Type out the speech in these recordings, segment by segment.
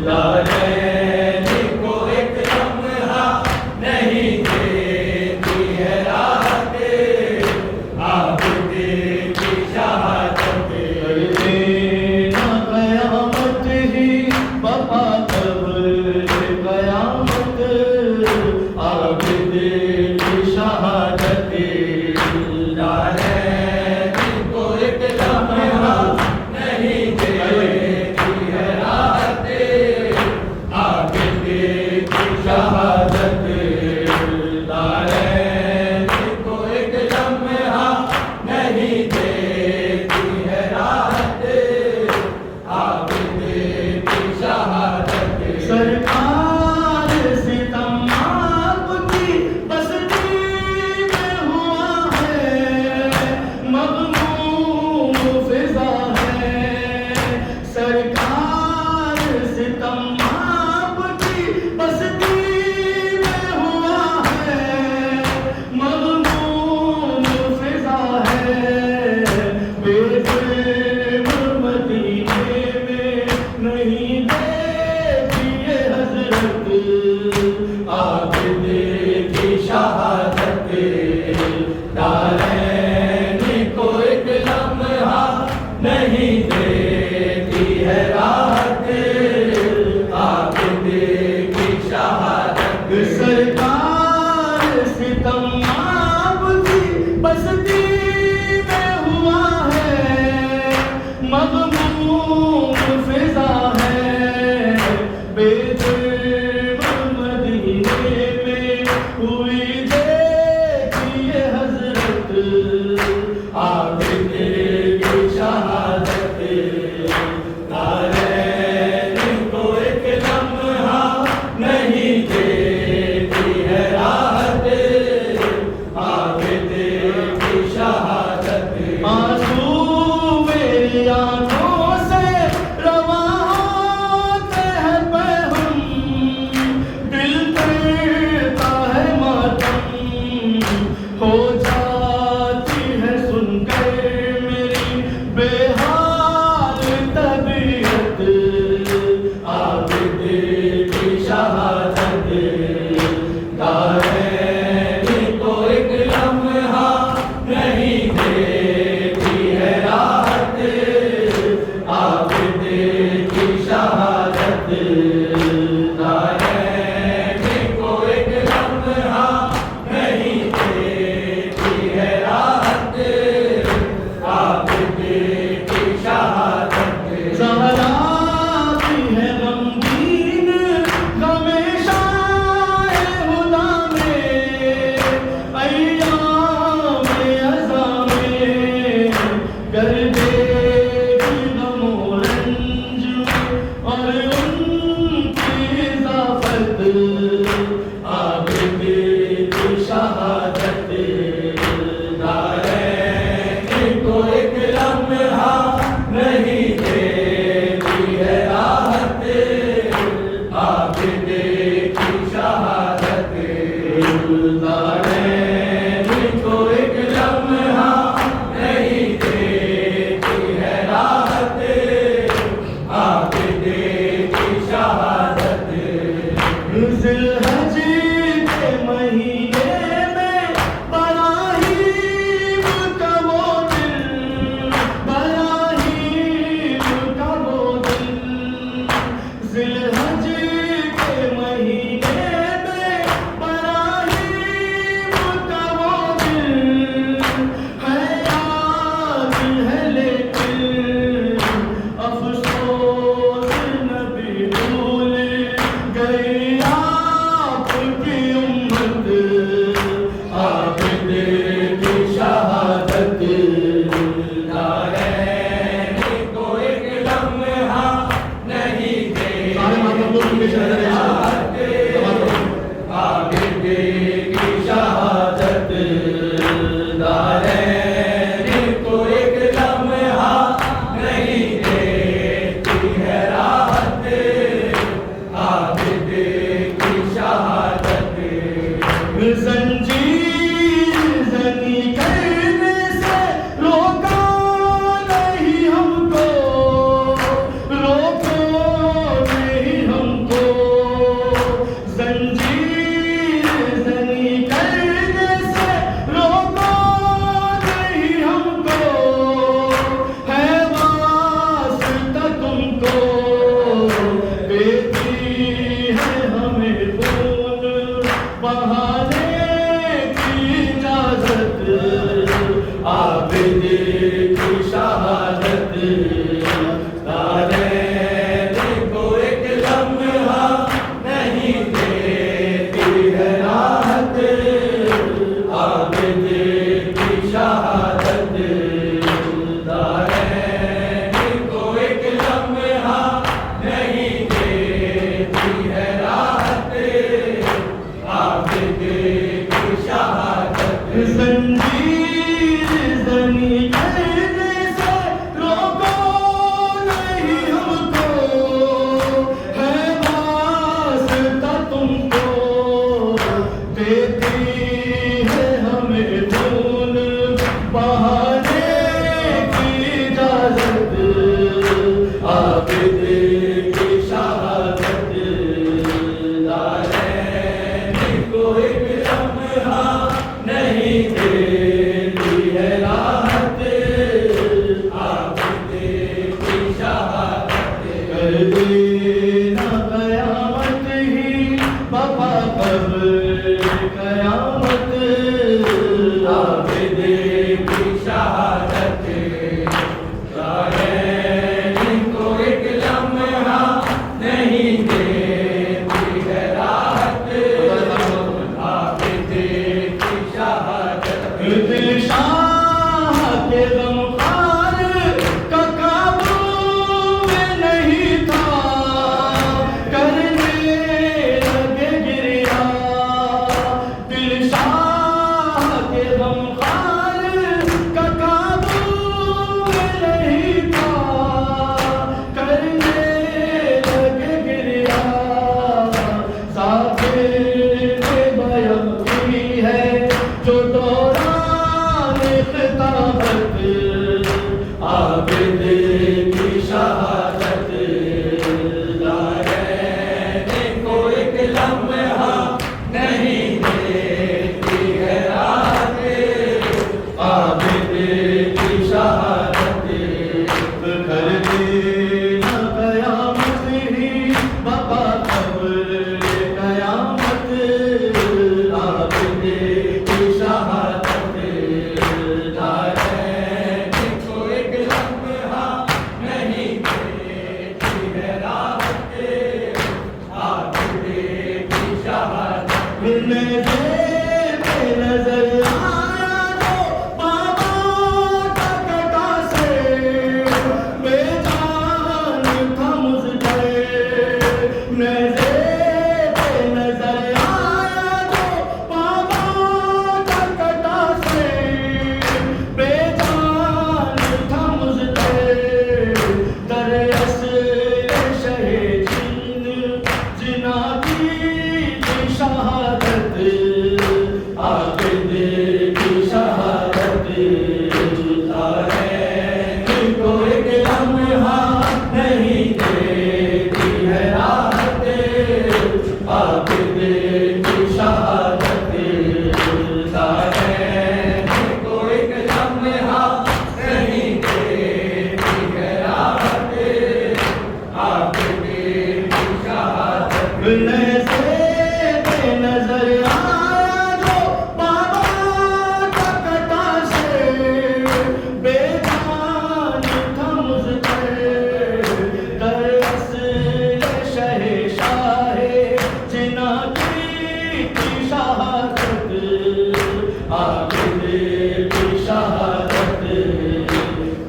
दारैन को एक लम्हा नहीं देती है राहत, आबिदे की शहादत। ना कयामत ही बपा तब कयामत, आबिदे की शहादत। दारैन को एक लम्हा नहीं देती है राहत, आबिदे की शहादत। दारैन को एक लम्हा नहीं देती है राहत, आबिदे की शहादत। सरकार सितम आपकी बस्ती में हुआ है, मग़मूम फ़िज़ा है। सरकार सितम आपकी बस्ती में हुआ है, मग़मूम फ़िज़ा है। बेज़ुल्म मदीने में नहीं देखिए हज़रत, आबिदे की शहादत। दारैन को एक लम्हा नहीं देती है राहत, आबिदे की शहादत। सरकार सितम आपकी बस्ती में हुआ है, मग़मूम फ़िज़ा है। बेजुल्म मदीने में हुई देखिए हज़रत, आबिदे की शहादत। दारैन को एक लम्हा नहीं देती है राहत, आबिदे की शहादत। आंसू मेरी आँखों से रवा होते हैं बेहम, दिल करता है मातम, हो जाती है सुनकर मेरी बेहाल तबीयत, आबिदे की शहादत। दारैन को एक लम्हा नहीं देती है राहत, आबिदे की शहादत। दारैन को एक लम्हा नहीं देती है राहत, आबिदे की शहादत। ज़हरा भी है गमगीन गमे शाए हुदा में, अय्याम अज़ा में गर्देगी गमो रंज और उनकी इज़ाफ़त, आबिदे की शहादत। दारैन को एक लम्हा नहीं देती है राहत, आबिदे की शहादत। दारैन को एक लम्हा नहीं देती है राहत, आबिदे की शहादत। ज़िलहज के महीने में बराहीम का वो दिल, बराहीम का वो दिल। ज़िलहज के महीने में बराहीम का वो दिल है, याद है लेकिन अफ़सोस नबी भूल गई आपकी उम्मत, आबिदे की शहादत। दारैन को एक लम्हा नहीं देती है राहत, आबिदे की शहादत। दारैन को एक लम्हा नहीं देती है राहत, आबिदे की शहादत। ज़ंजीर ज़नी करने से रोका नहीं हमको, रोको नहीं देती है राहत, आबिद की शहादत। जंजीर जनी करने से रोको नहीं हमको, है वास्ता तुमको, देती है हमें खून बहाने की इजाजत, आबिद की शहादत। दारैन को एक लम्हा नहीं देती है राहत, आबिद की शहादत। कर देना कयामत ही बाबा कब कयामत, आबिद की शहादत। दारैन को एक लम्हा नहीं देती है राहत, आबिद की शहादत। दिल शाह के गमखार का काबू में नहीं था, करने लगे गिरिया। दिल शाह के गमखार का काबू में नहीं था, करने लगे गिरिया। साबिर बयां की है जो दौरान खिताबत, आबिद की शहादत। दारैन को एक लम्हा नहीं देती है राहत, आबिद की शहादत। कर देना कयामत ही बाबा कब्र कयामत, आबिद की शहादत। दारैन को एक लम्हा नहीं देती है राहत, आबिद की शहादत। नजर आया तो बाबा का कटा से, बेजान था मुझ गए। नजर आया तो बाबा का कटा से, बेजान था मुझ गए। दरअस शहे जिना की शहादत, आबिद की शहादत। दारैन को एक लम्हा नहीं देती है राहत, आबिद की शहादत। दारैन को एक लम्हा नहीं देती है राहत, आबिद की शहादत। नजर आया जो बाबा का कटा से, बेजान था मुझ पर। दरअस शहे शाहे जिना की शहादत, आबिद की शहादत।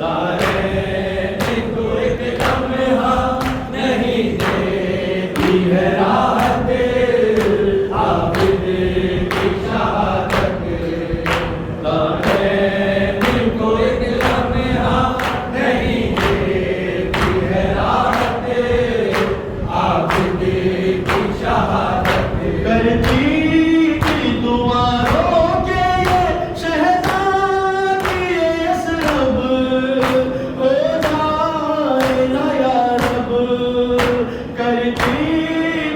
दारैन को एक लम्हा नहीं देती है राहत, आबिद की शहादत। दारैन को एक लम्हा नहीं देती है राहत, आबिद की शहादत। करती की दुआरों के ये शहजादी असरब, हो जाए ना या रब। करती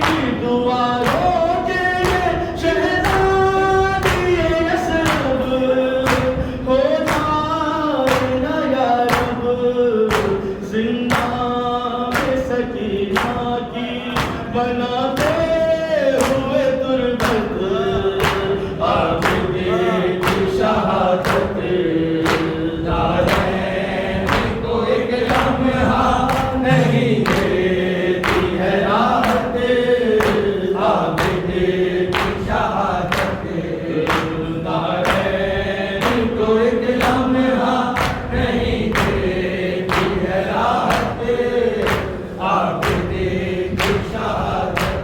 की दुआरों के ये शहजादी असरब, हो जाए ना या रब। जिंदा में सकीना की बनाते हुए तुरबत, आबिद की शहादत। दारैन को एक लम्हा नहीं देती है राहत, आबिद की शहादत। दारैन को एक लम्हा नहीं देती है राहत, आबिद की शहादत।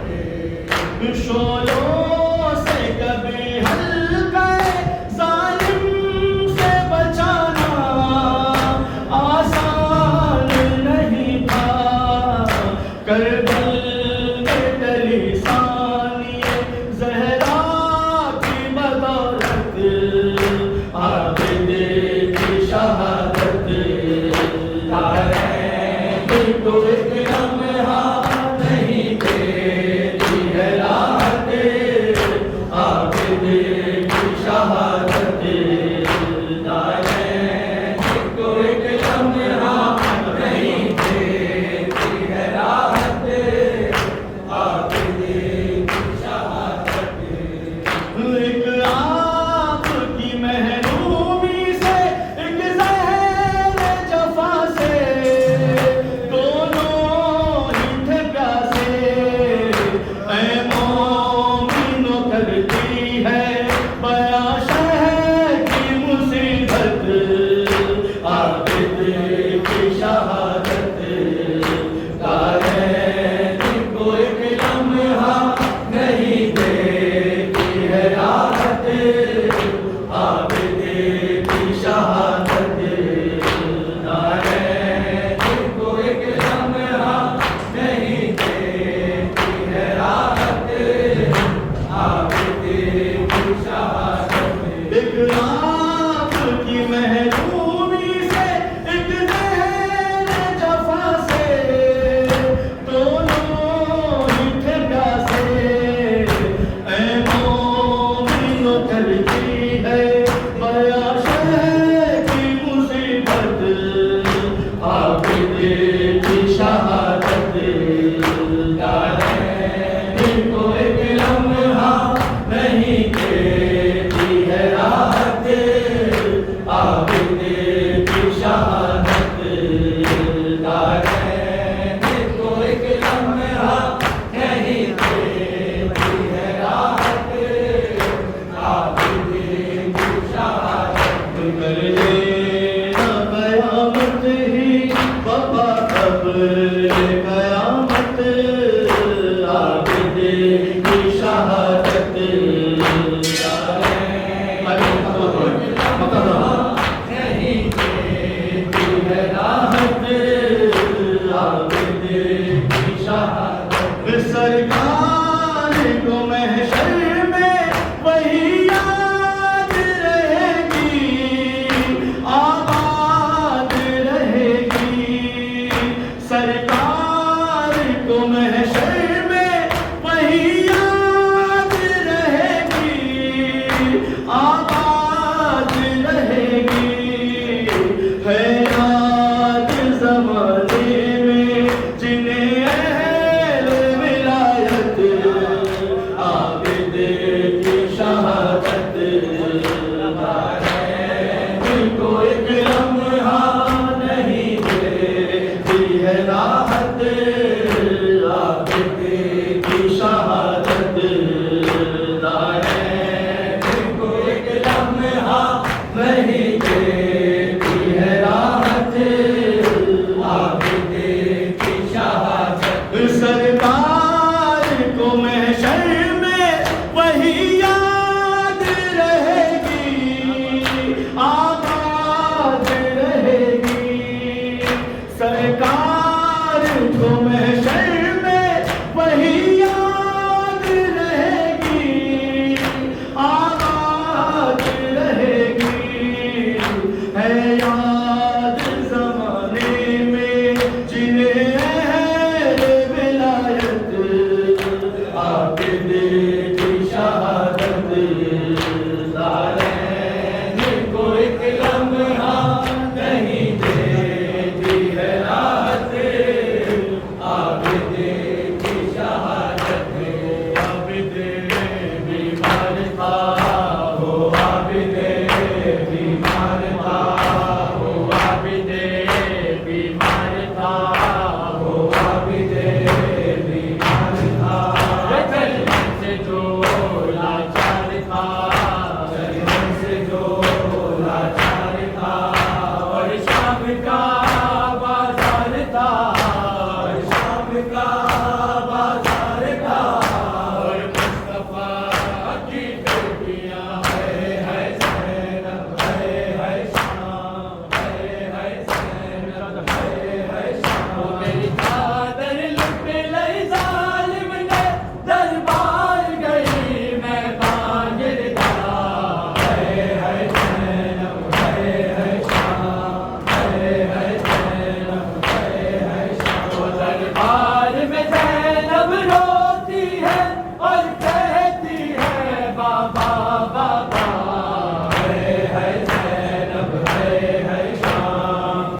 सरकार